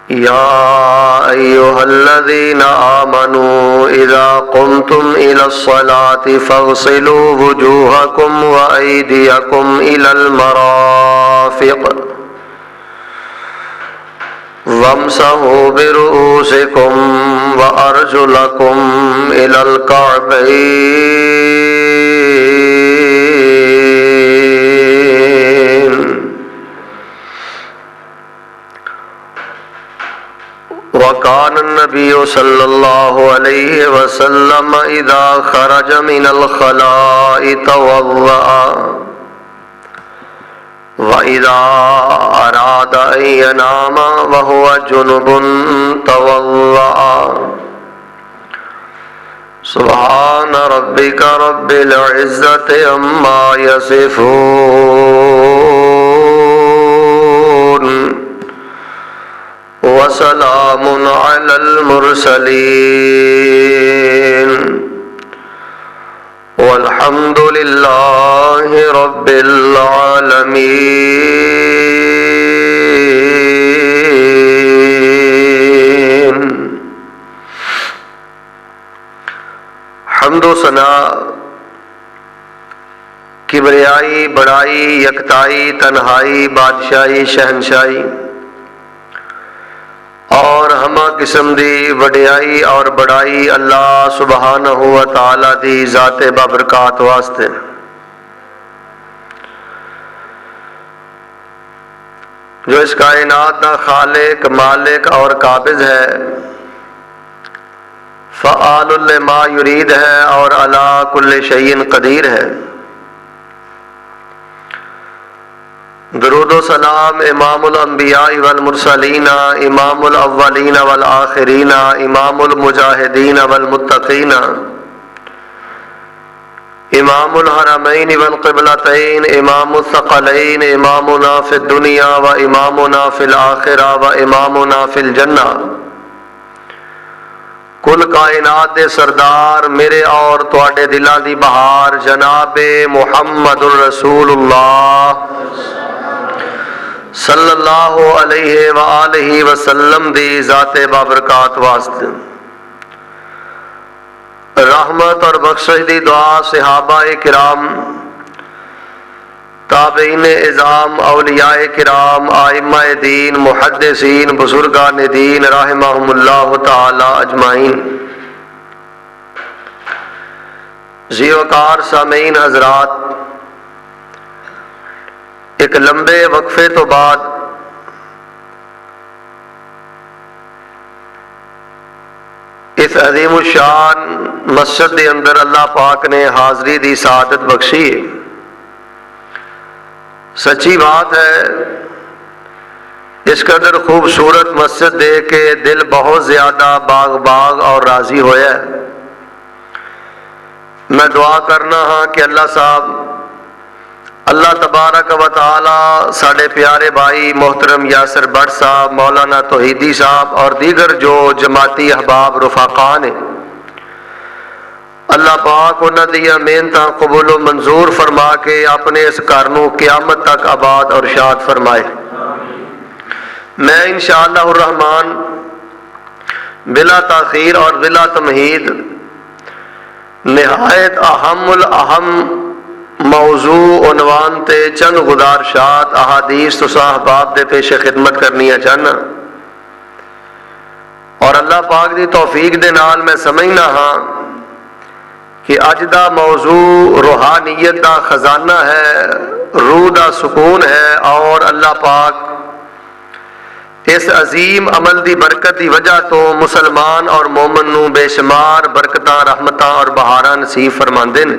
يا أيها الذين آمنوا إذا قمتم إلى الصلاة فاغسلوا وجوهكم وأيديكم إلى المرافق وامسحوا برؤوسكم وأرجلكم إلى الكعبين وكان النبي صلى الله عليه وسلم إذا خرج من الخلاء توضأ وإذا أراد أن ينام وهو جنب توضأ سبحان ربك رب العزة عما يصفون وسلام على المرسلين والحمد لله رب العالمين۔ حمد و ثنا، کبریائی، بڑائی، یکتائی، تنہائی، بادشاہی، شہنشاہی اور ہمہ قسم دی وڈیائی اور بڑائی اللہ سبحانہ و تعالی دی ذات بابرکات واسطے۔ جو اس کائنات دا خالق، مالک اور قابض ہے، فعال لما یرید ہے اور علی کل شیء قدیر ہے۔ درود و سلام امام الانبیاء والمرسلین، امام الاولین والآخرین، امام المجاہدین والمتقین، امام الحرمین والقبلتین، امام الثقلین، امامنا فی الدنیا و امامنا فی الآخرہ و امامنا فی الجنہ، کل کائنات دے سردار، میرے اور تواڈے دلاں دی بہار، جناب محمد الرسول اللہ صلی اللہ علیہ وآلہ وسلم دی ذات بابرکات واسطے۔ رحمت اور بخشش دی دعا صحابہ کرام، تابعین اعظام، اولیاء کرام، ائمہ دین، محدثین، بزرگان دین رحمہم اللہ تعالی اجمعین۔ ذی وقار سامعین حضرات، ایک لمبے وقفے تو بعد اس عظیم الشان مسجد کے اندر اللہ پاک نے حاضری دی سعادت بخشی۔ سچی بات ہے، اس قدر خوبصورت مسجد دیکھ کے دل بہت زیادہ باغ اور راضی ہویا ہے۔ میں دعا کرنا ہاں کہ اللہ صاحب، اللہ تبارک و تعالی ساڑے پیارے بھائی محترم یاسر بٹ صاحب، مولانا توحیدی صاحب اور دیگر جو جماعتی احباب رفاقان ہیں، اللہ پاک انہاں دیا محنتاں قبول و منظور فرما کے اپنے اس گھر نوں قیامت تک آباد اور شاد فرمائے۔ میں انشاءاللہ الرحمن بلا تاخیر اور بلا تمہید نہایت اہم الاہم موضوع عنوان تے چند گزارشات احادیث تو صاحباب دے پیش خدمت کرنی چاہنا، اور اللہ پاک دی توفیق دے نال میں سمجھنا ہاں کہ اج دا موضوع روحانیت دا خزانہ ہے، روح دا سکون ہے، اور اللہ پاک اس عظیم عمل دی برکت دی وجہ تو مسلمان اور مومن نوں بے شمار برکتاں، رحمتاں اور بہاراں نصیب فرماندے نے۔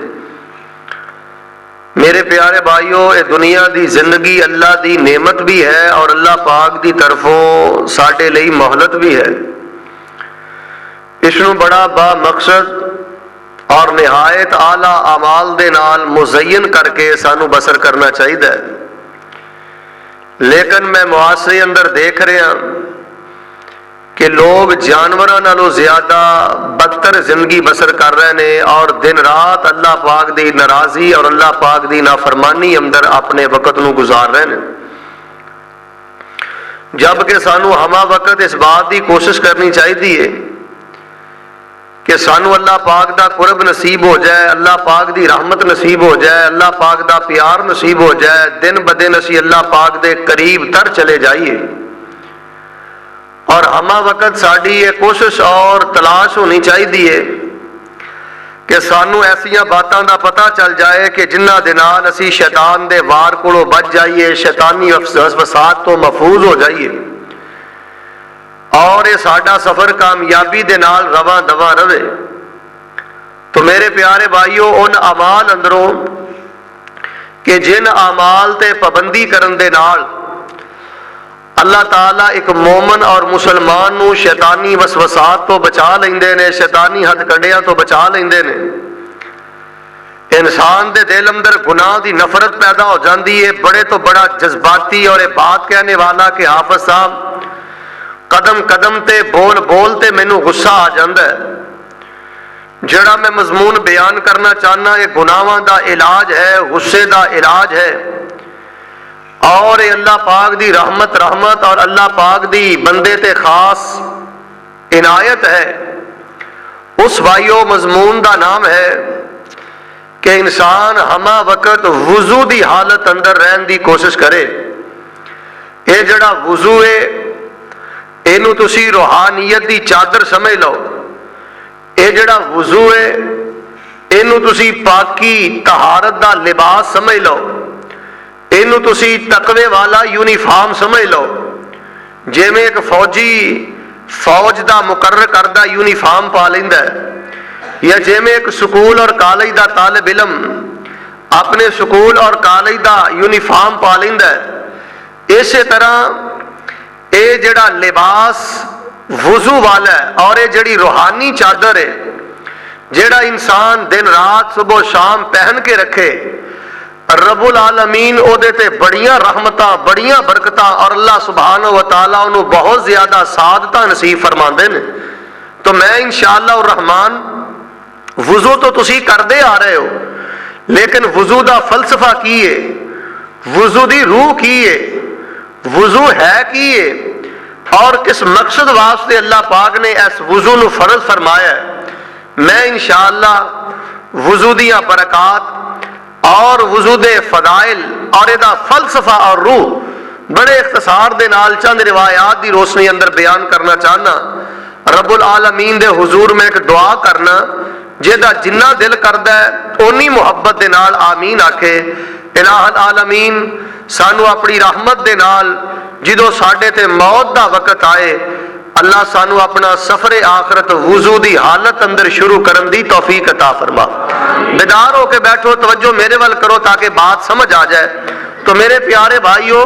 میرے پیارے بھائیوں، اے دنیا دی زندگی اللہ دی نعمت بھی ہے اور اللہ پاک دی طرفوں ساڈے لئی مہلت بھی ہے۔ اس نوں بڑا با مقصد اور نہایت اعلیٰ اعمال دے نال مزین کر کے سانو بسر کرنا چاہیے، لیکن میں معاشرے اندر دیکھ رہا کہ لوگ جانوراں نالوں زیادہ بدتر زندگی بسر کر رہے ہیں اور دن رات اللہ پاک دی ناراضی اور اللہ پاک دی نافرمانی اندر اپنے وقت نو گزار رہے ہیں۔ جبکہ سانو ہما وقت اس بات کی کوشش کرنی چاہیے کہ سانو اللہ پاک دا قرب نصیب ہو جائے، اللہ پاک دی رحمت نصیب ہو جائے، اللہ پاک دا پیار نصیب ہو جائے، دن بدن اسی اللہ پاک دے قریب تر چلے جائیے۔ اور ہما وقت ساری یہ کوشش اور تلاش ہونی چاہیے کہ سانو ایسیاں باتاں دا پتہ چل جائے کہ جنہ دے نال اسی شیطان دے وار کولوں بچ جائیے، شیطانی وسوسات تو محفوظ ہو جائیے، اور یہ ساڈا سفر کامیابی دے نال رواں دواں رہے۔ تو میرے پیارے بھائیو، ان اعمال اندروں کہ جن اعمال تے پابندی کرن دے نال اللہ تعالیٰ ایک مومن اور مسلمان نو شیطانی وسوسات تو بچا لیندے نے، شیطانی ہتھ کنڈیاں تو بچا لیندے نے۔ انسان دے دل اندر گناہ دی نفرت پیدا ہو جاندی ہے، بڑے تو بڑا جذباتی اور یہ بات کہنے والا کہ حافظ صاحب قدم قدم تے بول بول تے مینوں غصہ آ جاندا ہے۔ جڑا میں مضمون بیان کرنا چاہنا یہ گناہاں دا علاج ہے، غصے دا علاج ہے، اور یہ اللہ پاک دی رحمت اور اللہ پاک دی بندے تے خاص عنایت ہے۔ اس بھائیو مضمون دا نام ہے کہ انسان ہما وقت وضو دی حالت اندر رہن دی کوشش کرے۔ یہ جڑا وضو ہے اینو تسی روحانیت دی چادر سمجھ لو، یہ جڑا وضو ہے اینو تسی پاکی طہارت دا لباس سمجھ لو، اینو تسی تقوی والا یونیفارم سمجھ لو۔ جے میں ایک فوجی فوج دا مقرر کردہ یونیفارم پا لیندا ہے، یا جے میں ایک سکول اور کالج دا طالب علم اپنے سکول اور کالج دا یونیفارم پا لیندا ہے، اسی طرح اے جڑا لباس وضو والا ہے اور اے جڑی روحانی چادر ہے جڑا انسان دن رات صبح شام پہن کے رکھے، رب العالمین او دے تے بڑیاں رحمتاں بڑیاں برکتاں اور اللہ سبحانہ و تعالیٰ انہوں بہت زیادہ سعادتاں نصیب فرماندے نے۔ تو میں انشاءاللہ الرحمن وضو تو تسی کردے آ رہے ہو، لیکن وضو دا فلسفہ کی ہے، وضو دی روح کی ہے، وضو ہے کی ہے، اور کس مقصد واسطے اللہ پاک نے اس وضو نو فرض فرمایا ہے۔ میں انشاءاللہ وضو دیاں برکات اور وضو دے فضائل اور ادا فلسفہ اور روح بڑے اختصار دے نال چند روایات دی روشنی اندر بیان کرنا چاہنا۔ رب العالمین دے حضور میں ایک دعا کرنا جیدہ جنہ دل کردہ ہے اونی محبت دے نال آمین آکھے۔ الہ العالمین سانو اپنی رحمت دے نال جدو ساڈے تے موت دا وقت آئے اللہ سانو اپنا سفر آخرت وضو دی حالت اندر شروع کرن دی توفیق عطا فرما۔ بیدار ہو کے بیٹھو، توجہ میرے وال کرو تاکہ بات سمجھ آ جائے۔ تو میرے پیارے بھائیو،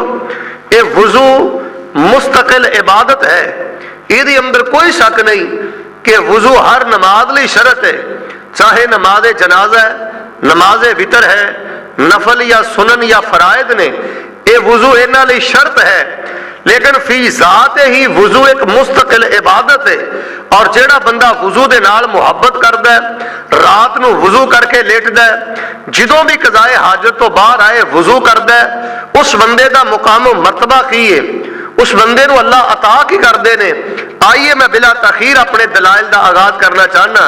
یہ وضو مستقل عبادت ہے، یہ اندر کوئی شک نہیں کہ وضو ہر نماز لی شرط ہے، چاہے نماز جنازہ ہے، نماز وتر ہے، نفل یا سنن یا فرائض نے، یہ وضو انہاں لی شرط ہے، لیکن فی ذات ہی وضو ایک مستقل عبادت ہے۔ اور جیڑا بندہ وضو دے نال محبت کردا ہے، رات نو وضو کر کے لیٹدا ہے، جدوں بھی قضائے حاجت تو باہر آئے وضو کردا ہے، اس بندے دا مقام و مرتبہ کی ہے، اس بندے نو اللہ عطا کی کردے نے۔ آئیے میں بلا تاخیر اپنے دلائل دا آغاز کرنا چاہنا۔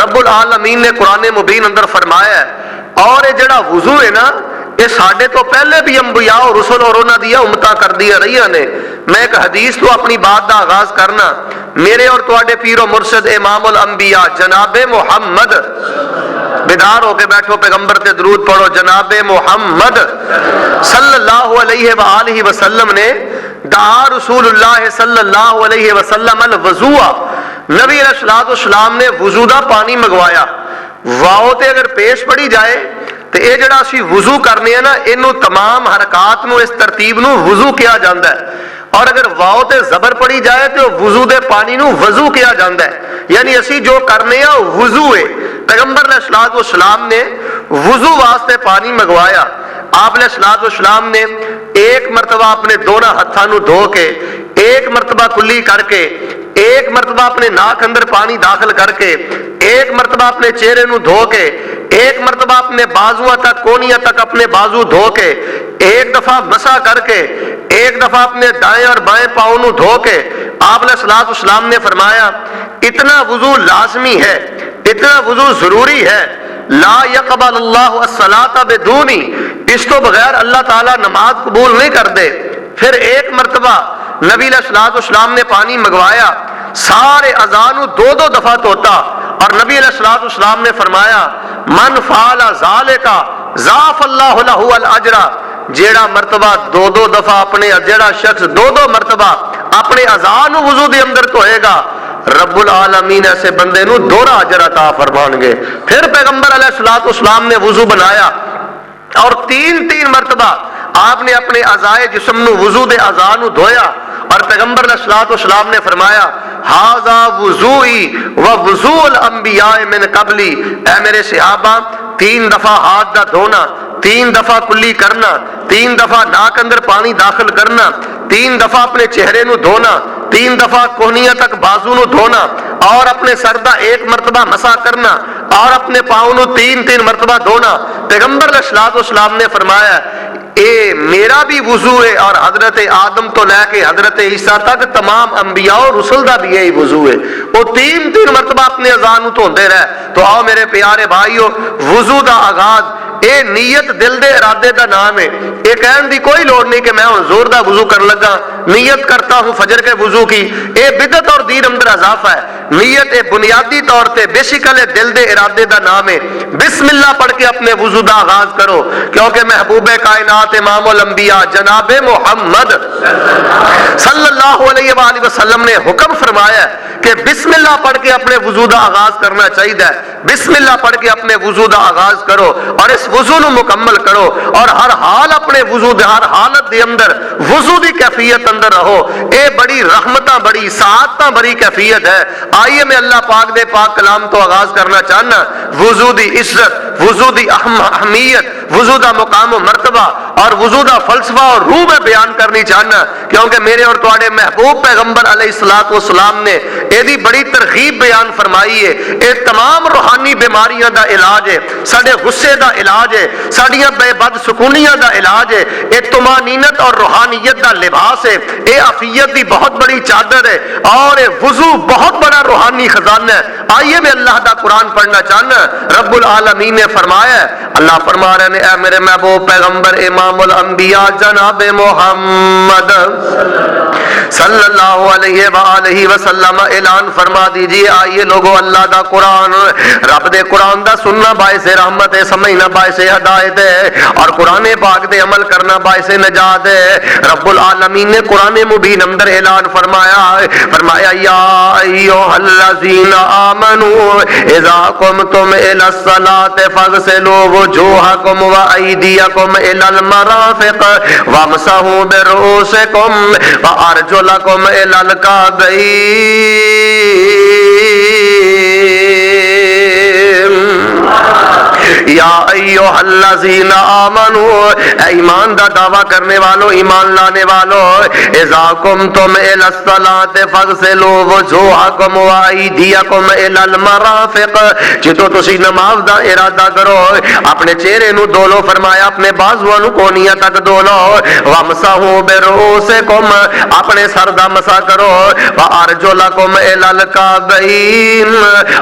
رب العالمین نے قرآن مبین اندر فرمایا ہے، اور یہ جڑا وضو ہے نا یہ ساڈے تو پہلے بھی انبیاء اور رسل اور انہاں دیا امتاں کر دیا رہی نے۔ میں ایک حدیث تو اپنی بات دا آغاز کرنا، میرے اور تواڈے پیر و مرشد امام الانبیاء جناب محمد، بیدار ہو کے بیٹھو، پیغمبر تے درود پڑھو، جناب محمد صلی اللہ علیہ وآلہ وسلم نے دعا رسول اللہ صلی اللہ علیہ وسلم الوضوء، نبی علیہ السلام نے وضو دا پانی منگوایا۔ واؤ تے اگر پیش پڑی جائے تو یہ جڑا اسی وضو کرنے ہیں نا انہوں تمام حرکات نو اس ترتیب نو وضو کیا جاندہ ہے، اور اگر واؤ تے زبر پڑی جائے تو وضو دے پانی نو وضو کیا جاندہ ہے، یعنی اسی جو کرنے ہیں وضو ہے۔ پیغمبر علیہ السلام نے وضو واسطے پانی منگوایا، آپ علیہ السلام نے ایک مرتبہ اپنے دونوں ہتھاں نو دھو کے، ایک مرتبہ کلی کر کے، ایک مرتبہ اپنے ناک اندر پانی داخل کر کے، ایک مرتبہ اپنے چہرے نو دھو کے، ایک مرتبہ اپنے بازوؤں تک کونیاں تک اپنے بازو دھو کے، ایک دفعہ مسح کر کے، ایک دفعہ اپنے دائیں اور بائیں پاؤں نو دھو کے آپ علیہ الصلوۃ والسلام نے فرمایا اتنا وضو لازمی ہے، اتنا وضو ضروری ہے، لا یقبل اللہ الصلاۃ بدونی، اس تو بغیر اللہ تعالیٰ نماز قبول نہیں کر دے۔ پھر ایک مرتبہ نبی علیہ الصلوۃ والسلام نے پانی منگوایا، سارے اذانوں دو دو دفعہ دھوتا، اور نبی علیہ الصلوۃ والسلام نے فرمایا من فعل ذالک ضاعف اللہ لہ الاجر، جیڑا مرتبہ دو دو دفعہ اپنے جیڑا شخص دو دو مرتبہ اپنے اذان وضو دے اندر دھوئے گا، رب العالمین ایسے بندے نو دوہرا اجر عطا فرمان گے۔ پھر پیغمبر علیہ الصلوۃ والسلام نے وضو بنایا اور تین مرتبہ آپ نے اپنے اعضائے جسم نو وضو دے اعضاء نو دھویا، اور پیغمبر علیہ الصلوۃ والسلام نے فرمایا ھذا وضوئی و وضوء الانبیاء من قبلی، اے میرے صحابہ تین دفعہ ہاتھ دا دھونا، تین دفعہ کلی کرنا، تین دفعہ ناک اندر پانی داخل کرنا، تین دفعہ اپنے چہرے نو دھونا، تین دفعہ کوہنیاں تک بازو نو دھونا، اور اپنے سر دا ایک مرتبہ مسح کرنا، اور اپنے پاؤں نو تین مرتبہ دھونا۔ پیغمبر علیہ الصلوۃ والسلام نے فرمایا اے میرا بھی وضو ہے، اور حضرت آدم تو لے کے حضرت عیسیٰ تک تمام انبیاء اور رسل دا بھی یہی وضو ہے، وہ تین مرتبہ اپنے اذان نو دھوندے رہے۔ تو آؤ میرے پیارے بھائیو، وضو دا آغاز اے نیت دل دے ارادے دا نام ہے، یہ کہن دی کوئی لوڑ نہیں کہ میں ہن زور دا وضو کر لگا، نیت کرتا ہوں فجر کے وضو کی، اے بدعت اور دین اندر اضافہ ہے۔ نیت اے بنیادی طور تے بیسیکل دل دے ارادے دا نام ہے۔ بسم اللہ پڑھ کے اپنے وضو دا آغاز کرو، کیونکہ محبوب کائنات امام الانبیاء جناب محمد صلی اللہ علیہ وآلہ وسلم نے حکم فرمایا کہ بسم اللہ پڑھ کے اپنے وضو دا آغاز کرنا چاہیے۔ بسم اللہ پڑھ کے اپنے وضو دا آغاز کرو اور اس وضو نو مکمل کرو، اور ہر حال اپنے وضو دے ہر حالت دے اندر وضو دی کیفیت اندر رہو۔ اے بڑی رحمتاں بڑی سعادتاں بڑی کیفیت ہے۔ آئیے میں اللہ پاک دے پاک کلام تو آغاز کرنا چاہنا، وضو دی عزت، وضو دی اہمیت، وضو دا مقام و مرتبہ اور وضو دا فلسفہ اور روح میں بیان کرنی چاہنا، کیونکہ میرے اور تواڈے محبوب پیغمبر علیہ الصلوۃ والسلام نے ایدی بڑی ترغیب بیان فرمائی ہے۔ اے تمام روحانی بیماریاں دا علاج ہے، ساڈے غصے دا علاج ہے، ساڈیاں بے بد سکونیاں دا علاج ہے، اے طمانینت اور روحانیت دا لباس ہے، اے عافیت دی بہت بڑی چادر ہے، اور اے وضو بہت بڑا روحانی خزانہ ہے۔ آئیے میں اللہ دا قرآن پڑھنا چاہنا۔ رب العالمین نے فرمایا، اللہ فرما رہے ہیں اے میرے محبوب پیغمبر امام الانبیاء جناب محمد صلی اللہ علیہ وآلہ وسلم اعلان فرما دیجئے، آئیے لوگو اللہ دا قرآن، رب دے قرآن دا سننا باعث رحمت ہے، سمجھنا باعث ہدایت ہے، اور قرآن پاک دے عمل کرنا باعث نجات ہے۔ رب العالمین نے قرآن مبین اندر اعلان فرمایا یا ایھا الذین آمنوا اذا قمتم الی الصلاۃ فاغسلوا وجوہکم وایدیکم الی المرافق وامسحوا برؤوسکم وارجلکم الی الکعبین۔ یا ایھا الذین آمنوا، اے ایمان دا دعویٰ کرنے والو، ایمان لانے والو، اذا قمتم الی الصلاۃ فاغسلوا وجوہکم وایدیکم الی المرافق، جدو تسی نماز دا ارادہ کرو اپنے چہرے نو دھو لو، فرمایا اپنے بازواں نو کونیاں تک دھو لو، وامسحوا برؤوسکم، اپنے سر دا مسح کرو، وارجلکم الی الکعبین،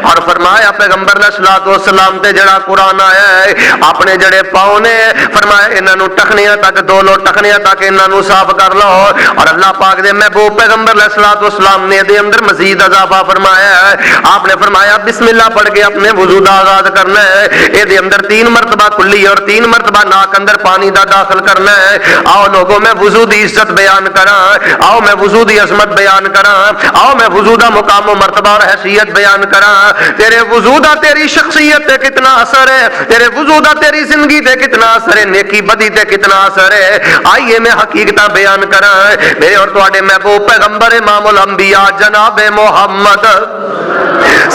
اور فرمایا پیغمبر علیہ الصلوۃ والسلام تے جڑا قرآن آیا ہے اپنے جڑے پاؤں نے فرمایا انہاں نو ٹخنیاں تک دھو لو، ٹخنیاں تک انہاں نو صاف کر لو، اور اللہ پاک دے محبوب پیغمبر علیہ الصلوۃ والسلام نے دے اندر مزید اضافہ فرمایا ہے۔ آپ نے فرمایا بسم اللہ پڑھ کے اپنے وضو دا آغاز کرنا ہے، اے دے اندر 3 مرتبہ کلی اور 3 مرتبہ ناک اندر پانی دا داخل کرنا ہے۔ آؤ لوگوں میں وضو دی عزت بیان کراں، آؤ میں وضو دی عظمت بیان کراں، آؤ میں وضو دا مقام و مرتبہ اور حیثیت بیان کراں۔ تیرے وضو دا تیری شخصیت تے کتنا اثر ہے، تیرے وضو دا تیری زندگی تے کتنا اثر ہے، نیکی بدی تے کتنا اثر ہے۔ آئیے میں حقیقتاں بیان کراں۔ میرے اور تواڈے محبوب پیغمبر امام الانبیاء جناب محمد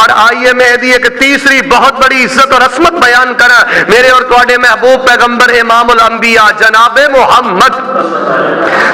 اور آئیے میں ایک تیسری بہت بڑی عزت اور عظمت بیان کرا، میرے اور تواڈے محبوب پیغمبر امام الانبیاء جناب محمد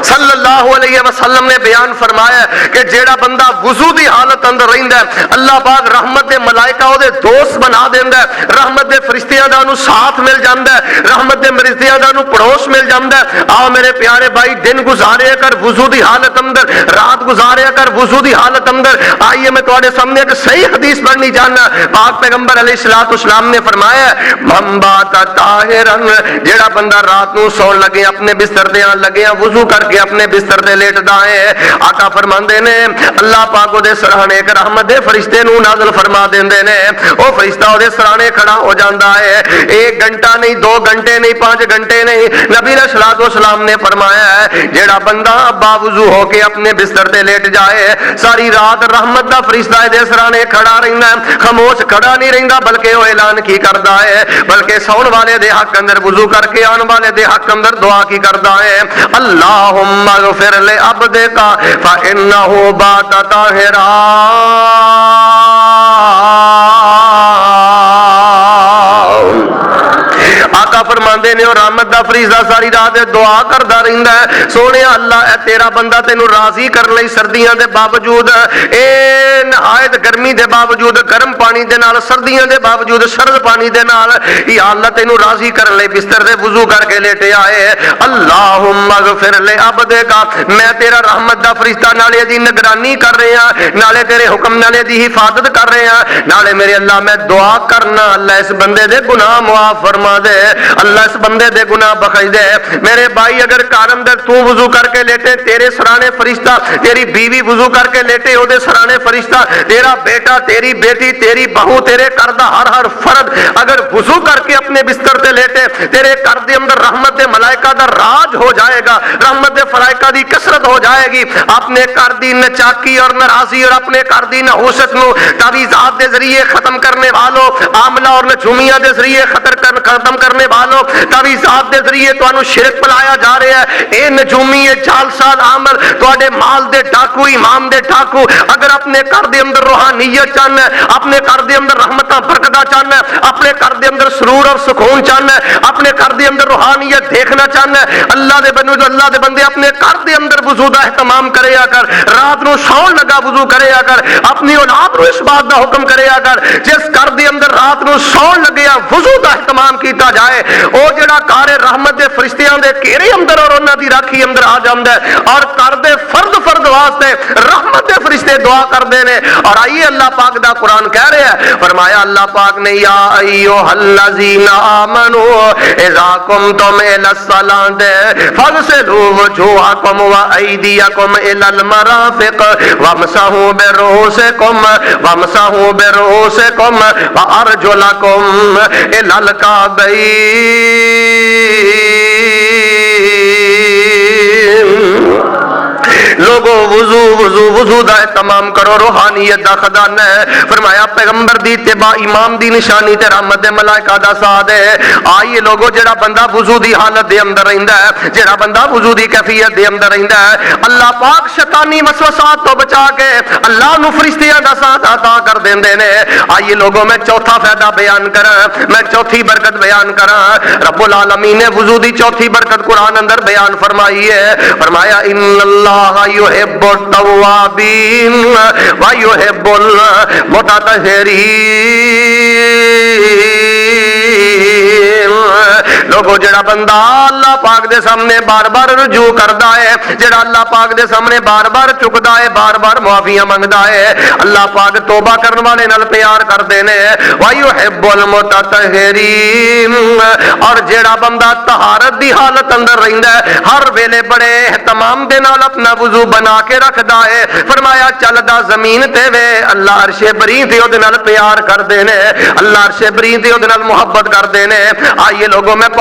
صلی اللہ علیہ وسلم نے بیان فرمایا کہ جیڑا بندہ وضو دی حالت اندر رہندا ہے اللہ پاک رحمت دے ملائکہ او دے دوست بنا دیندا ہے، رحمت دے فرشتیاں دا انہوں ساتھ مل جاندا ہے، رحمت دے فرشتیاں دا انہوں پڑوس مل جاندا ہے۔ آؤ میرے پیارے بھائی، دن گزارے کر وضو دی حالت اندر، رات گزارے کر وضو دی حالت اندر۔ آئیے میں تواڈے سامنے ایک صحیح حدیث پڑھنی چاہنا، پاک پیغمبر علیہ الصلوۃ والسلام نے فرمایا من بات طاہرن، جیڑا بندہ رات نو سون لگے اپنے بستر دے آن لگے وضو کر کے اپنے بستر دے لیٹدا ہے، آقا فرماندے نے اللہ پاک دے سرانے ایک رحمت دے فرشتے نو نازل فرما دیندے نے، او فرشتہ دے سرانے کھڑا ہو جاندا ہے، 1 گھنٹہ نہیں 2 گھنٹے نہیں 5 گھنٹے نہیں، نبی علیہ الصلوۃ والسلام نے فرمایا ہے جیڑا بندہ باوضو ہو کے اپنے بستر تے لیٹ جائے ساری رات رحمت دا فرشتہ دے سرانے کھڑا رہندا ہے، خاموش کھڑا نہیں رہندا بلکہ وہ اعلان کی کردا ہے، بلکہ سون والے دے حق اندر وضو کر کے آن والے دے حق اندر دعا کی کردا ہے اللہم اغفر لعبدک فإنہ بات طاہرا۔ آقا فرماندے نے اور رحمت دا فرشتہ ساری رات دعا کردا رہندا ہے سونے اللہ اے تیرا بندہ تینوں راضی کرن لئی سردیاں دے باوجود اے نہایت گرمی دے باوجود گرم پانی دے نال سردیاں دے باوجود سرد پانی دے نال یا اللہ تینوں راضی کرن لئی بستر دے وضو کر کے لیٹے آئے اللہم اغفر لعبدک، میں تیرا رحمت دا فرشتہ نالے دی نگرانی کر رہے ہیں، نالے تیرے حکم نالے دی حفاظت کر رہے ہیں، نالے میرے اللہ میں دعا کرنا اللہ اس بندے دے گناہ معاف فرما دے، اللہ اس بندے دے گناہ بخش دے۔ میرے بھائی اگر کار اندر تو وضو کر کے لیٹے تیرے سرانے فرشتہ، تیری بیوی وضو کر کے لیٹے او دے سرانے فرشتہ، تیرا بیٹا تیری بیٹی تیری بہو تیرے کردہ ہر فرد اگر وضو کر کے اپنے بستر تے لیٹے تیرے کر دے اندر رحمت دے ملائکہ دا راج ہو جائے گا، رحمت دے ملائکہ دی کثرت ہو جائے گی، اپنے کر دی نچاکی اور ناراضی اور اپنے کر دی نحوست نو تعویذات دے ذریعے ختم کرنے والوں، عاملہ اور نجومیہ دے ذریعے ختم کرنے والوں، تعویذات دے ذریعے تانوں شرک پلایا جا رہا ہے، اے نجومی اے جالساز عامل تواڈے مال دے ڈاکو ایمان دے ڈاکو اگر اپنے گھر دے اندر روحانیت چاہنا ہے، اپنے گھر دے اندر رحمتاں برکتاں چاہنا ہے، اپنے گھر دے اندر سرور اور سکون چاہنا ہے، اپنے گھر دے اندر روحانیت دیکھنا چاہنا ہے، اللہ دے بندے اللہ دے بندے اپنے گھر دے اندر وضو دا اہتمام کریا کر، رات نو سون لگا وضو کریا کر، اپنی اولاد نو اس بات دا حکم کریا کر جس گھر دے اندر رات نو سون لگیا وضو دا اہتمام کیتا جائے او جڑا کار رحمت دے فرشتیاں دے گھیرے اندر اور انہاں دی راکھی اندر آ جاندا ہے اور کر دے فرد واسطے رحمت دے فرشتے دعا کردے نے۔ اور آئیے اللہ پاک دا قرآن کہہ رہا ہے، فرمایا اللہ پاک نے یا ایھا الذین آمنوا اذا قمتم الی الصلاۃ فاغسلوا وجوہکم وایدیکم الی المرافق وامسحوا برؤوسکم وارجلکم الی الکعبین۔ لوگو وضو دا اہتمام کرو، روحانیت دا خزانہ ہے۔ فرمایا پیغمبر دی اتباع امام دی نشانی تے رحمت دے ملائکہ دا ساتھ ہے۔ آئیے لوگو جڑا بندہ وضو دی حالت دے اندر رہندا ہے، جڑا بندہ وضو دی کیفیت دے اندر رہندا ہے، اللہ پاک شیطانی وسوسات تو بچا کے اللہ نو فرشتیاں دا ساتھ عطا کر دیندے نے۔ آئیے لوگو میں چوتھا فائدہ بیان کراں، میں چوتھی برکت بیان کراں۔ رب العالمین نے وضو دی چوتھی برکت قرآن اندر بیان فرمائی ہے، فرمایا ان اللہ یحب التوابین ویحب المتطہرین۔ لوگو جڑا بندہ اللہ پاک دے سامنے بار بار رجوع کردا ہے، جڑا اللہ پاک دے سامنے بار بار چکدا ہے، بار بار معافیاں منگدا ہے، اللہ پاک توبہ کرن والے نال پیار کردے نے۔ ویحب المتطہرین، اور جڑا بندہ طہارت دی حالت اندر رہندا ہے ہر ویلے بڑے اہتمام دے نال اپنا وضو بنا کے رکھدا ہے، فرمایا چلدا زمین تے وے اللہ عرش بری تے اودے نال پیار کردے نے، اللہ عرش بری تے اودے نال محبت کردے نے۔ آئیے لوگوں میں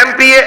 MPA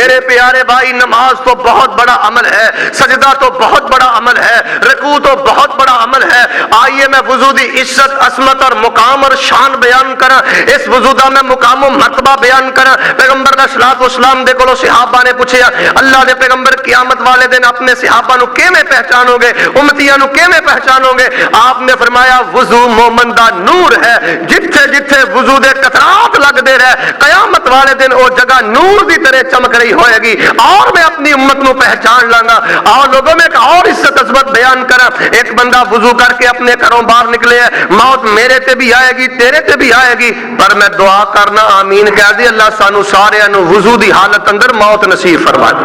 میرے پیارے بھائی نماز تو بہت بڑا عمل ہے, سجدہ تو بہت بڑا عمل ہے, رکوع تو بہت بڑا عمل ہے. آئیے میں وضو دی عزت عظمت اور مقام اور شان بیان کرا, اس وضو دا میں مقام و مرتبہ بیان کرا. پیغمبر علیہ الصلوۃ والسلام دے کولوں صحابہ نے پوچھیا اللہ دے پیغمبر قیامت والے دن اپنے صحابہ نو کیویں پہچانو گے, امتیاں نو کیویں پہچانو گے؟ آپ نے فرمایا وضو مومن دا نور ہے, جتھے جتھے وضو دے قطرات لگدے رہے قیامت والے دن او جگہ نور دی طرح چمک رہی ہوئے گی, اور میں اپنی امت نو پہچان لاں گا. اور لوگوں میں ایک اور عزت عظمت بیان کرا. ایک بندہ وضو کر کے اپنے گھروں باہر نکلے, موت میرے تے بھی آئے گی تیرے تے بھی آئے گی, پر میں دعا کرنا آمین کہہ دی اللہ سانو سارے نو وضو دی حالت اندر موت نصیب فرما دے.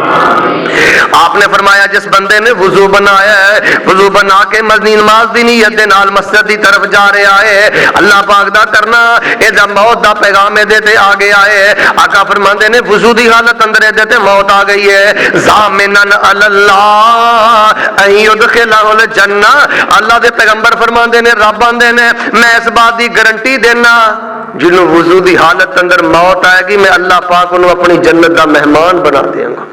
آپ نے فرمایا جس بندے نے وضو بنایا ہے, وضو بنا کے مدنی نماز دی نیت دے نال مسجد دی طرف جا رہا ہے, اللہ پاک دا کرنا اے دا موت دا پیغام دے تے آ گیا ہے. آقا فرماندے نے وضو دی حالت اندر دے تے موت آ گئی ہے. ضامنن اللہ ان یدخلہ الجنہ, اللہ دے پیغمبر فرماندے نے رب آندے نے میں اس بات دی گارنٹی دینا جنوں وضو دی حالت اندر موت آئے گی میں اللہ پاک انہوں اپنی جنت دا مہمان بنا دیں گا.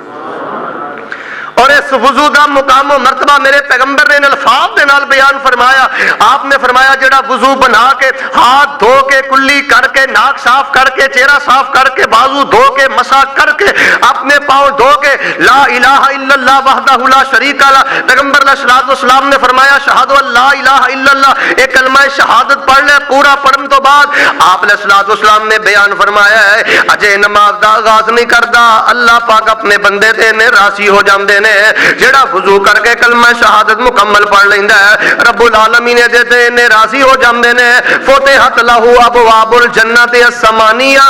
اور اس وضو دا مقام و مرتبہ میرے پیغمبر نے الفاظ دے نال بیان فرمایا. آپ نے فرمایا جڑا وضو بنا کے ہاتھ دھو کے کلی کر کے ناک صاف کر کے چہرہ صاف کر کے بازو دھو کے مسح کر کے اپنے پاؤں دھو کے لا الہ الا اللہ وحدہ لا شریک لہ, پیغمبر علیہ الصلوۃ والسلام نے فرمایا شہادت لا الہ الا اللہ, ایک کلمہ شہادت پڑھ لے. پورا پڑھن تو بعد آپ علیہ الصلوۃ والسلام نے بیان فرمایا ہے اجے نماز دا آغاز نہیں کردا اللہ پاک اپنے بندے تے نے راضی ہو جاندے نے. جڑا وضو کر کے کلمہ شہادت مکمل پڑھ لیندا ہے رب العالمین دے تے نے راضی ہو جاندے نے. فتحت لہ ابواب الجنت الثمانیہ,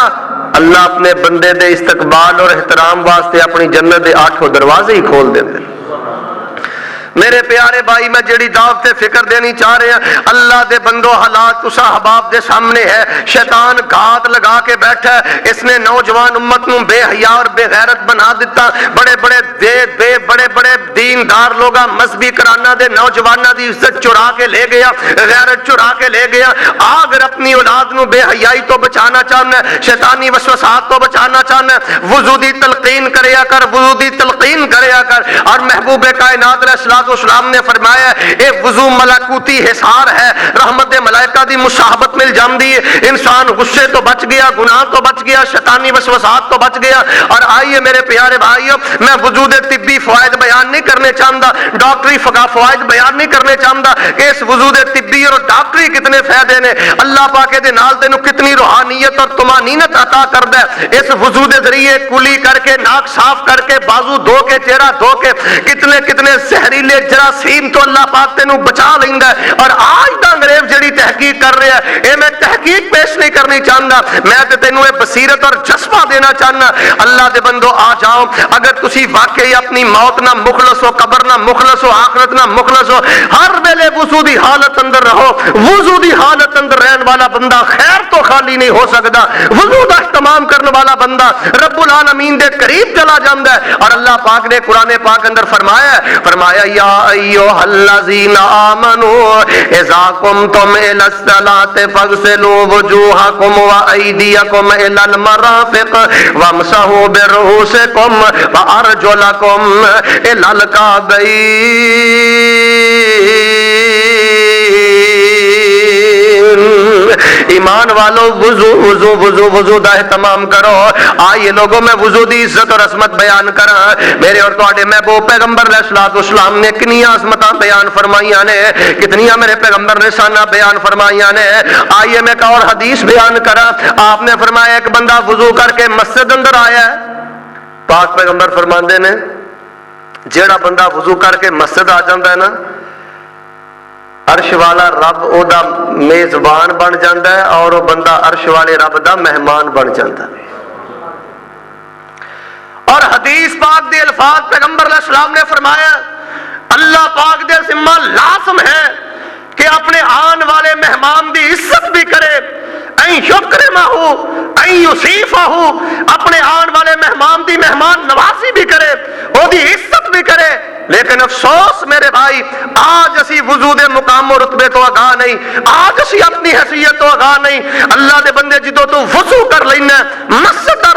اللہ اپنے بندے دے استقبال اور احترام واسطے اپنی جنت دے 8 دروازے ہی کھول دیندے. میرے پیارے بھائی میں جڑی دعوت فکر دینی چاہ رہے ہیں, اللہ دے بندو حالات تسا احباب دے سامنے ہے. شیطان گھات لگا کے بیٹھا ہے, اس نے نوجوان امت نو بے حیا اور بے غیرت بنا دیتا. بڑے بڑے دیندار لوگا مذہبی کرانہ دے نوجوانہ دی عزت چرا کے لے گیا, غیرت چرا کے لے گیا. اگر اپنی اولاد نو بے حیائی تو بچانا چاہنا ہے, شیطانی وسوسات تو بچانا چاہنا ہے, وضو دی تلقین کریا کر, وضو دی تلقین کریا کر. اور محبوب کائنات علیہ السلام نے فرمایا اے وضو ملکوتی حصار ہے, رحمت ملائکہ دی مصاحبت مل جاندی ہے. انسان غصے تو بچ گیا, گناہ تو بچ گیا, شیطانی وسوسات تو بچ گیا. اور آئیے میرے پیارے بھائیو میں وضو دے طبی فوائد بیان نہیں کرنے چاہتا, ڈاکٹری فوائد بیان نہیں کرنے چاہتا کہ اس وضو دے طبی اور ڈاکٹری کتنے فائدے نے, اللہ پاک دے نال تینوں کتنی روحانیت اور طمانینت عطا کردا ہے. اس وضو دے ذریعے کلی کر کے ناک صاف کر کے بازو دھو کے چہرہ دھو کے کتنے زہریلے جراثیم تو اللہ پاک تینوں بچا لیندا ہے. اور آج دا انگریز جڑی تحقیق کر رہا ہے اے میں تحقیق پیش نہیں کرنی چاہتا, میں تے تینوں بصیرت اور جذبہ دینا چاہنا. اللہ دے بندو آ جاؤ, اگر تسی واقعی اپنی موت نہ مخلص ہو, قبر نہ مخلص ہو, آخرت نہ مخلص ہو, ہر ویلے وضو دی حالت اندر رہو. وضو دی حالت اندر رہن والا بندہ خیر تو خالی نہیں ہو سکتا, وضو دا اہتمام کرنے والا بندہ رب العالمین دے قریب چلا جاندا ہے. اور اللہ پاک نے قرآن پاک اندر فرمایا یا ایھا الذین آمنوا اذا قمتم الی الصلاۃ فاغسلوا وجوہکم وایدیکم الی المرافق وامسحوا برؤوسکم وارجلکم الی الکعبین. ایمان والو وضو وضو وضو وضو دا اہتمام کرو. آئیے لوگوں میں وضو دی عزت اور عظمت بیان کرا. میرے اور تواڈے محبوب پیغمبر علیہ الصلوۃ والسلام نے کنیاں عظمتاں بیان فرمائیاں نے, کتنیاں میرے پیغمبر نے شاناں بیان فرمائیاں نے. آئیے میں ایک اور حدیث بیان کرا. آپ نے فرمایا ایک بندہ وضو کر کے مسجد اندر آیا ہے, پاک پیغمبر فرماندے نے جیڑا بندہ وضو کر کے مسجد آ جاندا ہے نا, عرش والا رب او دا میزبان بن جاندا ہے اور وہ بندہ عرش والے رب دا مہمان بن جاندا ہے. اور حدیث پاک دے الفاظ پیغمبر علیہ السلام نے فرمایا اللہ پاک دے ذمہ لازم ہے کہ اپنے آن والے مہمان دی عزت بھی کرے, این یکرمہ این یصیفہ, اپنے آن والے مہمان دی مہمان نوازی بھی کرے, او دی عزت بھی کرے. لیکن افسوس میرے بھائی آج اسی وضو دے مقام و رتبے تو آگاہ نہیں, آج اسی اپنی حیثیت تو آگاہ نہیں. اللہ دے بندے جدو تو وضو کر لینا مسجد دا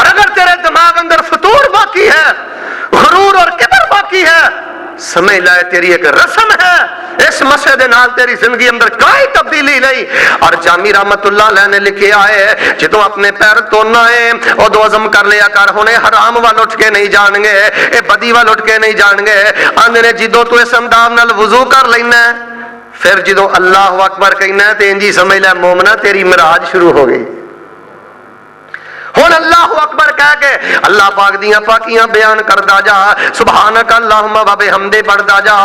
اور اگر تیرے دماغ اندر فطور باقی ہے، غرور اور کبر باقی ہے، سمجھ لائے تیری ایک رسم ہے، اس مسئلے دے نال تیری زندگی اندر کوئی تبدیلی نہیں۔ اور جامی رحمت اللہ علیہ نے لکھے آئے جدوں اپنے پیر تونا ہے ادو عزم کر لیا کر ہونے حرام وال اٹھ کے نہیں جان گے، اے بدی وال اٹھ کے نہیں جان گے۔ آندے نے جدوں تو اس انداز نال وضو کر لینا ہے، پھر جدوں اللہ اکبر کہنا ہے تے انجی سمجھ لے مومنا تیری معراج شروع ہو گئی۔ ہن اللہ اکبر کہہ کے اللہ پاک دیاں پاکیاں بیان کردا جا، سبحانک اللہم و بحمدہ پڑھدا جا،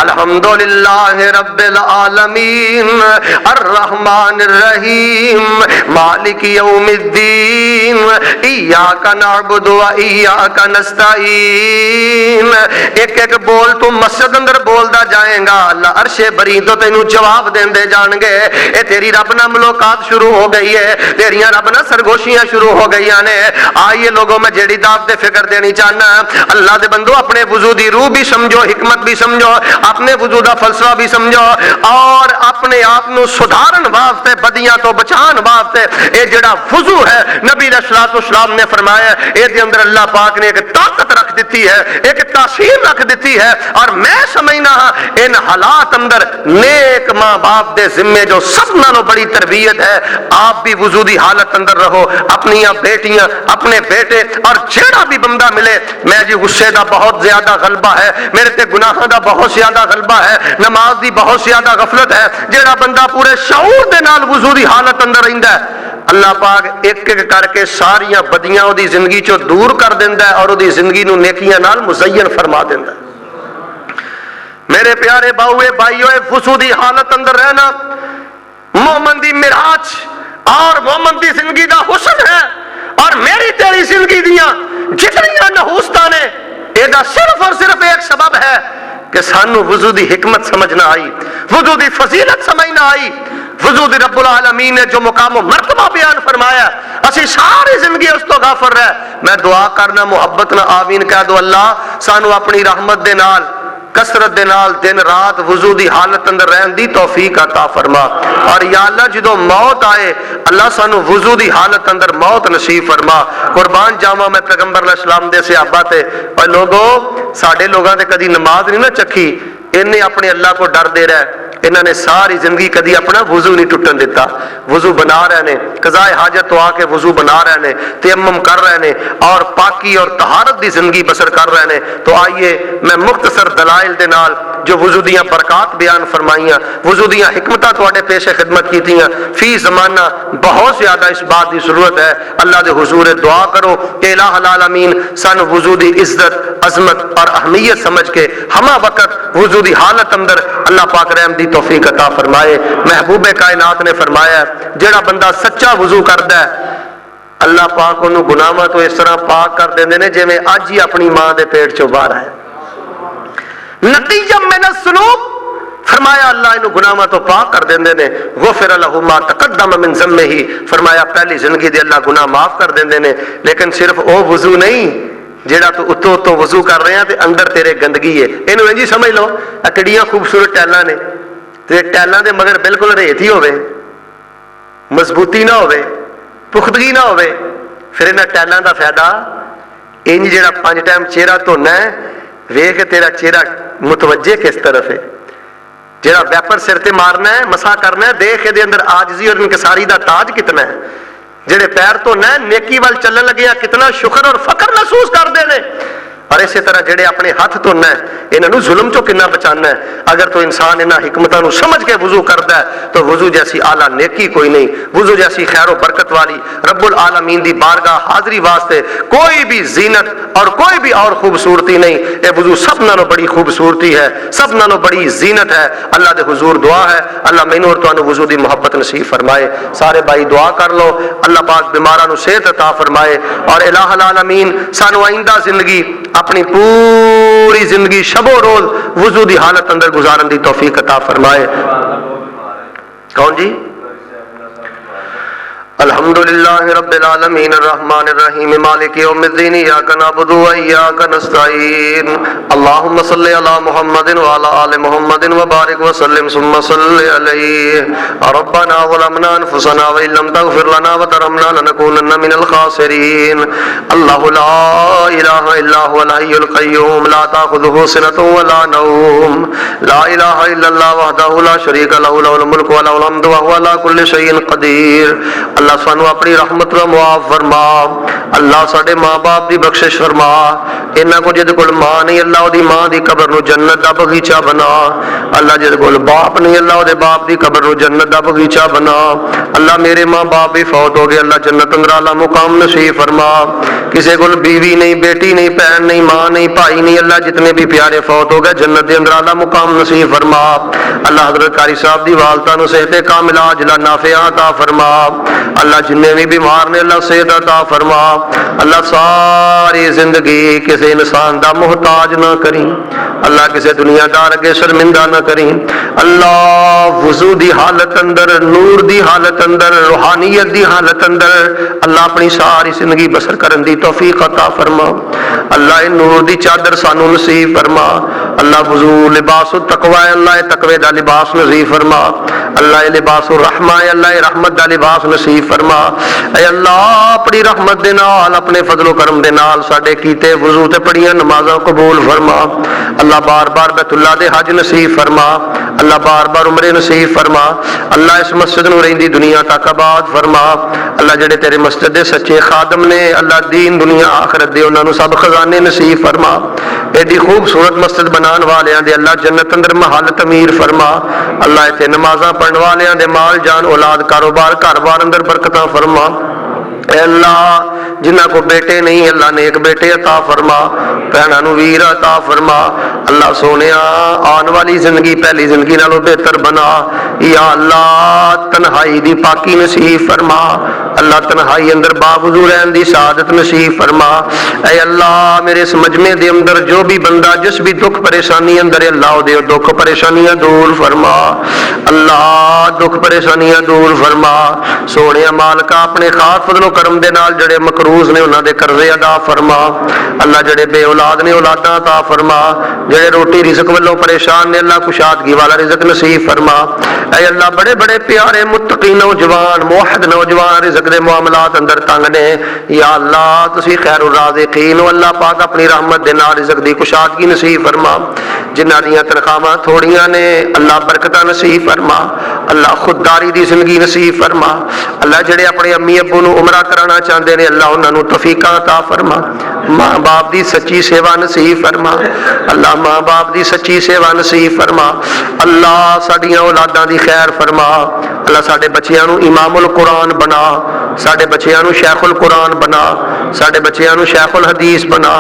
الحمدللہ رب العالمین الرحمن الرحیم مالک یوم الدین ایاک نعبد و ایاک نستعین۔ ایک ایک بول تو مسجد اندر بولدا جائیں گا، اللہ عرش بری تو تینوں جواب دیندے جان گے۔ اے تیری رب نہ ملاقات شروع ہو گئی ہے، تیریاں رب نہ سرگوشیاں شروع ہو گئی نے۔ آئیے لوگوں میں جیڑی دعوت فکر دینی چاہنا، اللہ دے بندو اپنے وضو دی روح بھی سمجھو، حکمت بھی سمجھو، اپنے وضو دا فلسفہ بھی سمجھو، اور اپنے آپ نو سدھارن واسطے، بدیاں تو بچان واسطے اے جڑا وضو ہے نبی علیہ الصلوۃ والسلام نے فرمایا اے دے اندر اللہ پاک نے ایک طاقت رکھ دیتی ہے، ایک تاثیر رکھ دیتی ہے۔ اور میں سمجھنا ہاں ان حالات اندر نیک ماں باپ دے ذمے جو سب نالوں بڑی تربیت ہے، آپ بھی وضو دی حالت اندر رہو، اپنی بیٹیاں، اپنے بیٹے، اور جیڑا بھی بندہ ملے، میں جی غصے دا بہت زیادہ غلبہ ہے، میرے تے گناہاں دا بہت زیادہ غلبہ ہے، نماز دی بہت زیادہ غفلت ہے، جیڑا بندہ پورے شعور دے نال وضو دی حالت اندر رہندا ہے، اللہ پاک ایک ایک کر کے ساریاں بدیاں او دی زندگی چوں دور کر دیندا ہے اور او دی زندگی نو نیکیاں نال مزین فرما دیندا ہے۔ میرے پیارے باؤے بھائیو، وضو دی حالت اندر رہنا مومن دی معراج اور مومن دی زندگی دا حسن ہے۔ اور میری تیری زندگی دیاں جتنیاں نحوستاں نے اے دا صرف اور صرف ایک سبب ہے کہ سانو وضو دی حکمت سمجھ نہ آئی، وضو دی فضیلت سمجھ نہ آئی، وضو دی رب العالمین نے جو مقام و مرتبہ بیان فرمایا اسی ساری زندگی اس تو غافل رہے۔ میں دعا کرنا محبت نہ آمین کہہ دو، اللہ سانو اپنی رحمت دے نال کثرت دے نال دن رات وضو دی حالت اندر رہن دی توفیق عطا فرما۔ اور یا اللہ جدو موت آئے اللہ سانو وضو دی حالت اندر موت نصیب فرما۔ قربان جاواں میں پیغمبر علیہ السلام دے صحابہ تے اور لوگوں ساڈے لوگاں تے کدی نماز نہیں نہ چکھی، انہیں اپنے اللہ کو ڈر دے رہا ہے، انہوں نے ساری زندگی کدی اپنا وضو نہیں ٹوٹن دیتا، وضو بنا رہے نے، قضاء حاجت تو آ کے وضو بنا رہے نے، تیمم کر رہے نے اور پاکی اور طہارت دی زندگی بسر کر رہے نے۔ تو آئیے میں مختصر دلائل دے نال جو وضو دیاں برکات بیان فرمائیاں، وضو دیاں حکمتاں تواڈے پیش خدمت کیتیاں، فی زمانہ بہت زیادہ اس بات دی ضرورت ہے۔ اللہ دے حضور دعا کرو کہ الہ العالمین سانو وضو دی عزت، عظمت اور اہمیت سمجھ کے ہمہ وقت وضو دی حالت اندر اللہ پاک رحم دی توفیق عطا فرمائے۔ محبوب کائنات نے فرمایا جڑا بندہ سچا وضو کردا ہے اللہ پاک انہوں گناہاں تو اس طرح پاک کر دیندے نے جویں اج ہی اپنی ماں دے پیٹ چوں باہر آئے۔ نتیجہ من الذنوب فرمایا اللہ انہوں گناہاں تو پاک کر دیندے نے، غفر لہ ما تقدم من ذنبہ، فرمایا پہلی زندگی دے اللہ گناہ معاف کر دیندے نے۔ لیکن صرف او وضو نہیں جیڑا تو اتو تو وضو کر رہے ہیں تے اندر تیرے گندگی ہے، انہوں انجی سمجھ لو اکڑیاں خوبصورت ٹیلاں نے تے ٹیلاں دے مگر بالکل ریت ہی ہوئے، مضبوطی نہ ہوئے، پختگی نہ ہوئے، پھر انہاں ٹیلاں دا فائدہ انج جیڑا 5 ٹائم چہرہ دھونا ہے ویکھ تیرا چہرہ متوجہ کس طرف ہے، جیڑا ویپر سر تے مارنا ہے مسا کرنا ہے دیکھ دے اندر عاجزی اور انکساری دا تاج کتنا ہے، جڑے پیر تو نہ نیکی وال چلن لگے کتنا شکر اور فخر محسوس کر دے نے، اور اسی طرح جڑے اپنے ہاتھ تو نہ انہوں ظلم چوں کنا بچانا ہے۔ اگر تو انسان انہاں حکمتاں نو سمجھ کے وضو کردا ہے تو وضو جیسی اعلیٰ نیکی کوئی نہیں، وضو جیسی خیر و برکت والی رب العالمین دی بارگاہ حاضری واسطے کوئی بھی زینت اور کوئی بھی اور خوبصورتی نہیں، اے وضو سب نالوں بڑی خوبصورتی ہے، سب نالوں بڑی زینت ہے۔ اللہ دے حضور دعا ہے اللہ مینوں اور تانوں وضو دی محبت نصیب فرمائے۔ سارے بھائی دعا کر لو اللہ پاک بیماراں نو صحت عطا فرمائے، اور الہ العالمین سانو آئندہ زندگی اپنی پوری زندگی شب و روز وضو دی حالت اندر گزارن دی توفیق عطا فرمائے۔ کون جی؟ الحمدللہ رب العالمین الرحمن الرحیم مالک یوم الدین ایاک نعبد و ایاک نستعین اللہم صلی علی محمد وعلی آل محمد وبارک وسلم ثم صلی علیہ ربنا ظلمنا انفسنا وإن لم تغفر لنا وترحمنا لنکونن من الخاسرین اللہ لا الہ الا هو الحی القیوم لا تأخذه سنة ولا نوم لا الہ الا اللہ وحدہ لا شریک له له الملک وله الحمد وهو على كل شيء قدیر۔ اللہ سانو اپنی رحمت و معاف فرما، اللہ ساڈے ماں باپ دی بخشش فرما، انہاں کو جہدے کول ماں نہیں اللہ او دی ماں دی قبر نو جنت دا بغیچہ بنا، اللہ جہدے کول باپ نہیں اللہ او دے باپ دی قبر نو جنت دا بغیچہ بنا، اللہ میرے ماں باپ بھی فوت ہو گئے اللہ جنت اندر اعلی مقام نصیب فرما، کسے کول بیوی نہیں بیٹی نہیں بہن نہیں ماں نہیں بھائی نہیں اللہ جتنے بھی پیارے فوت ہو گئے جنت دے اندر اعلی مقام نصیب فرما، اللہ حضرت قاری صاحب دی والدہ نو صحت کاملہ عاجلہ نافعہ عطا فرما، اللہ جنہیں بھی بیمار نے اللہ صحت عطا فرما، اللہ ساری زندگی کسی انسان دا محتاج نہ کریں، اللہ کسی دنیا دار کے شرمندہ نہ کریں، اللہ وضو دی حالت اندر نور دی حالت اندر روحانیت دی حالت اندر اللہ اپنی ساری زندگی بسر کرن دی توفیق عطا فرما، اللہ ان نور دی چادر سانو نصیب فرما، اللہ وضو لباس التقوی اللہ تقوی دا لباس نصیب فرما، اللہ لباس الرحمہ اللہ رحمت دا لباس نصیب فرما، اے اللہ اپنی رحمت دے نال اپنے فضل و کرم دے نال ساڈے کیتے وضو تے پڑھیاں نمازاں قبول فرما، اللہ بار بار بیت اللہ دے حج نصیب فرما، اللہ بار بار عمرے نصیب فرما، اللہ اس مسجد نو رہندی دنیا تک آباد فرما، اللہ جڑے تیرے مسجد دے سچے خادم نے اللہ دین دنیا آخرت دے انہاں نو سب خزانے نصیب فرما، ایڈی خوبصورت مسجد بنان والیاں دے اللہ جنت اندر محل تعمیر فرما، اللہ ایتھے نمازاں پڑھن والیاں دے مال جان اولاد کاروبار گھر بار اندر برکتاں فرما، اے اللہ جنہ کو بیٹے نہیں اللہ نیک بیٹے عطا فرما، بہناں نو ویر عطا فرما، اللہ سونیا آن والی زندگی پہلی زندگی نالوں بہتر بنا، یا اللہ تنہائی دی پاکی نصیب فرما، اللہ تنہائی اندر باوضو رہن دی سعادت نصیب فرما، اے اللہ میرے اس مجمع دے اندر جو بھی بندہ جس بھی دکھ پریشانی اندر ہے اللہ دے دکھ پریشانیاں دور فرما، اللہ دکھ پریشانیاں دور فرما، سونیا مالکا اپنے خاص فضل و کرم دے نال جڑے مقروض نے انہاں دے قرضے ادا فرما، اللہ جڑے بے اولاد نے اولاداں عطا فرما، جڑے روٹی رزق والوں پریشان نے اللہ کشادگی والا رزق نصیب فرما، اے اللہ بڑے بڑے پیارے متقی نوجوان موحد نوجوان رزق دے معاملات اندر تنگ نے، یا اللہ تسی خیر الرازقین و اللہ پاک اپنی رحمت دے نال رزق دی کشادگی نصیب فرما، جنہاں دیاں تنخواہاں تھوڑیاں نے اللہ برکتاں نصیب فرما، اللہ خودداری دی زندگی نصیب فرما، اللہ جڑے اپنے امی ابو نو عمرہ کرانا چاہتے ہیں اللہ انہاں نو توفیق عطا فرما، ماں باپ دی سچی سیوا نصیب فرما، اللہ ماں باپ دی سچی سیوا نصیب فرما، اللہ ساڈیاں اولاداں دی خیر فرما، اللہ ساڈے بچیاں نو امام القرآن بنا، ساڈے بچیاں نو شیخ القرآن بنا، ساڈے بچیاں نو شیخ الحدیث بنا،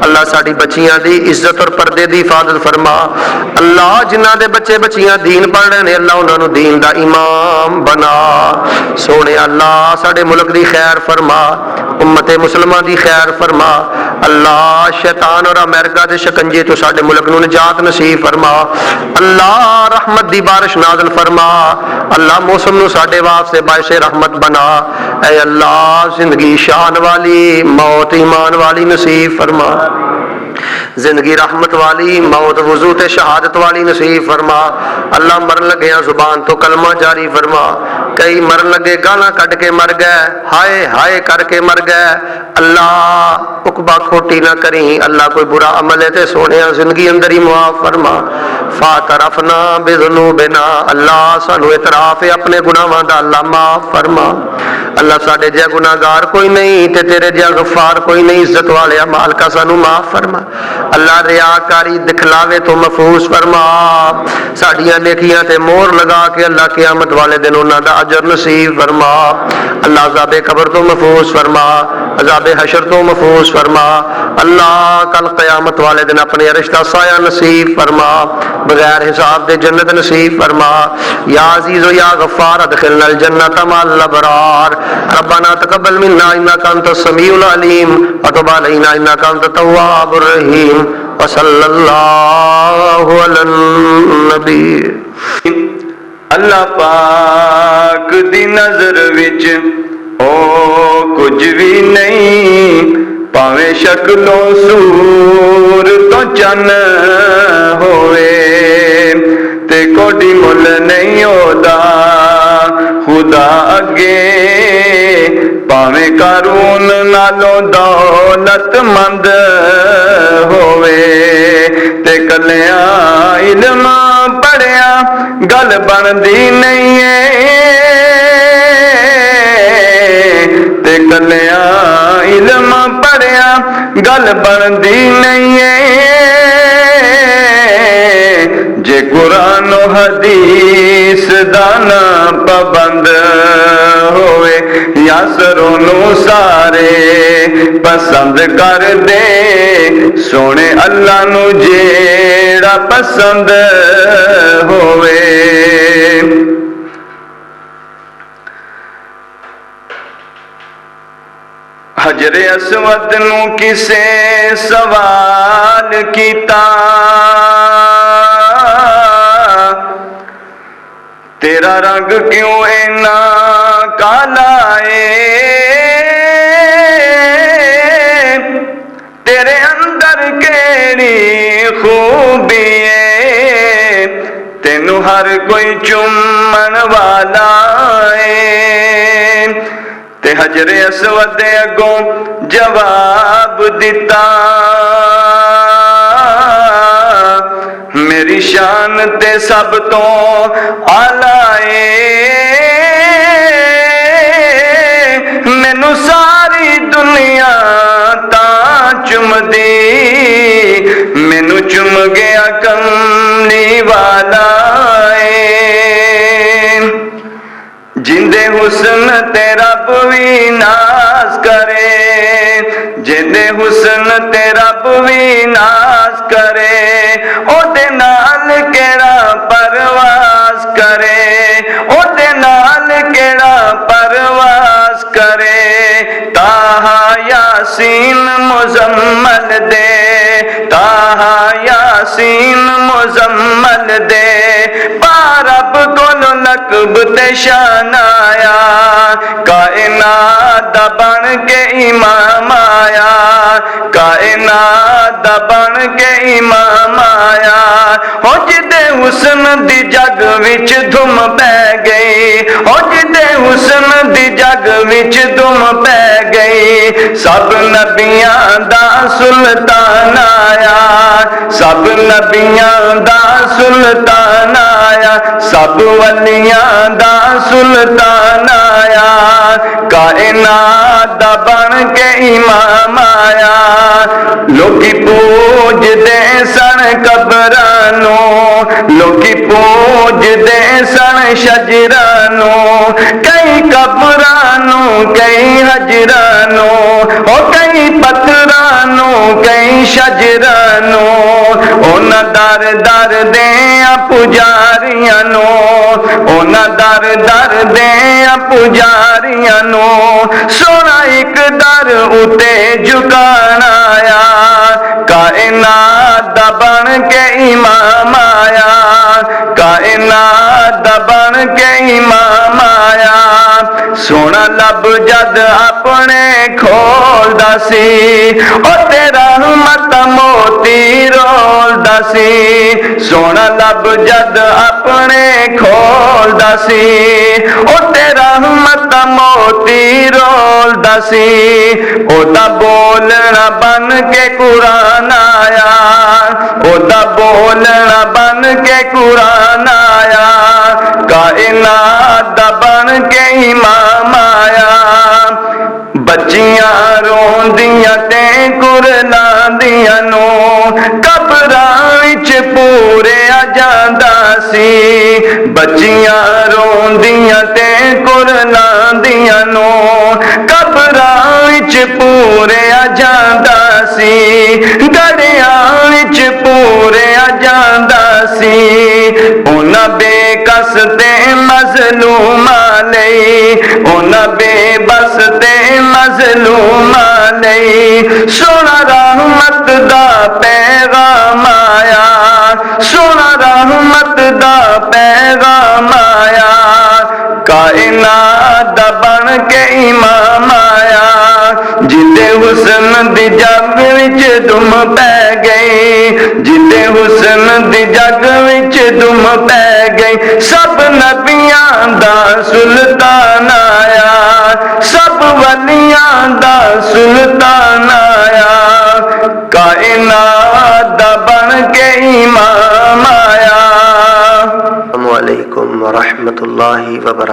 اللہ ساڈی بچیاں دی عزت اور پردے دی حفاظت فرما، اللہ جنہاں دے بچے بچیاں دین پڑھ رہے ہیں اللہ انہاں نو دین دا امام بنا، سونے اللہ ساڈے ملک دی خیر فرما، امت مسلمہ دی خیر فرما، اللہ شیطان اور امریکہ دے شکنجے تو ساڈے ملک نو نجات نصیب فرما، اللہ رحمت دی بارش نازل فرما، اللہ موسم نو ساڈے واسطے باعث رحمت بنا، اے اللہ زندگی شان والی موت ایمان والی نصیب فرما، زندگی رحمت والی موت وضو تے شہادت والی نصیب فرما، اللہ مرن لگے زبان تو کلمہ جاری فرما، کئی مرن لگے گالاں کٹ کے مر گئے ہائے ہائے کر کے مر گئے، اللہ عقبہ کھوٹی نہ کریں، اللہ کوئی برا عمل ہے تے سونیا زندگی اندر ہی معاف فرما، فاعترفنا بذنوبنا اللہ سانو اعتراف ہے اپنے گناہاں دا اللہ معاف فرما، اللہ ساڈے جے گناہگار کوئی نہیں تے تیرے جے غفار کوئی نہیں، عزت والے مال کا سانو معاف فرما، اللہ ریاکاری دکھلاوے تو محفوظ فرما، ساڈیاں نیکیاں تے مور لگا کے اللہ قیامت والے دن انہاں دا اجر نصیب فرما، اللہ عذاب قبر تو محفوظ فرما، عذاب حشر تو محفوظ فرما، اللہ کل قیامت والے دن اپنے عرش دا سایہ نصیب فرما، بغیر حساب دے جنت نصیب فرما، یا عزیز و یا غفار ادخلنا الجنت مع الابرار، ربنا تقبل منا انك انت السميع العليم وتب علينا انك انت التواب الرحيم وصلى الله على النبي۔ اللہ پاک دی نظر وچ او کچھ بھی نہیں پاویں شکلوں سور تو چن ہوئے تے کوئی مل نہیں ہوتا خدا اگے پاویں قارون نالوں دولت مند ہوئے تے کلیاں علم پڑھیا گل بندی نہیں ہے تے کلیاں علم پڑھیا گل بندی نہیں ہے جے قرآن و حدیث دانا پابند ہوئے یاسروں نو سارے پسند کر دے سونے اللہ نو جیڑا پسند ہوئے حجر اسود نو کسے سوال کیتا تیرا رنگ کیوں اینا کالا تیرے اندر کیڑی خوبی ہے تینوں ہر کوئی چومن والا ہے تے حجر اسود اگوں جواب دیتا میری شان تے سب تو آلائے مینوں ساری دنیا تا چم دی مینوں چم گیا کملی والا جندے حسن تے رب وی ناز کرے جندے حسن تے رب وی ناز کرے او دے نال کیڑا پرواز کرے او دے نال کیڑا پرواز کرے تاہا یاسین مزمل دے تاہا یاسین مزمل دے رب کولو لقب تے شان آیا کائنات دا بن کے امام آیا کائنات دا بن کے امام آیا ہو جدے حسن دی جگ وچ دھم پہ گئی ہو جدے حسن دی جگ وچ دھم پہ گئی سب نبیاں دا سلطان آیا سب نبیاں دا سلطان آیا سب ولیاں دا سلطان آیا کائنات دا بن کے امام آیا لوکی پوج دے سن قبرانوں لوکی پوج دے سن شجرانوں کئی قبرانوں کئی حجرانوں او کئی پتھرانوں کئی شجرانوں اونا در در دیاں پجاریاں نو اونا در در دیاں پجاریاں نو سونا ایک در اتے جھکانا آیا کائنات دا بن کے امام آیا کائنات دا بن کے امام آیا سونا لب جد اپنے کھول دا سی او تیرا رحمت موتی رول دا سی سونا لب جد اپنے کھول دا سی او تیرا رحمت موتی رول دا سی او دا بولنا بن کے قرآن آیا او دا بولنا بن کے قرآن آیا کائنات دا بن کے امام آیا بچیاں روندیاں تے کرلاندیاں نو قبراں وچ پورے آ جاندا سی بچیاں روندیاں تے کرلاندیاں نو قبراں وچ پورے آ جاندا سی گڑیاں وچ پورے آ جاندا سی انہاں بے کس تے مظلوماں لئی انہاں بے بس تے مظلوماں لئی سونا رحمت دا پیغام آیا سونا رحمت دا پیغام آیا کائنات دا بن کے امام آیا جدے حسن دی جگ وچ دم پہ گئی جدے حسن دی جگ وچ دم پہ گئی سب نبیاں دا سلطان آیا سب ولیاں دا سلطان آیا کائنات دا بن کے امام آیا۔ السلام علیکم ورحمۃ اللہ وبرکاتہ۔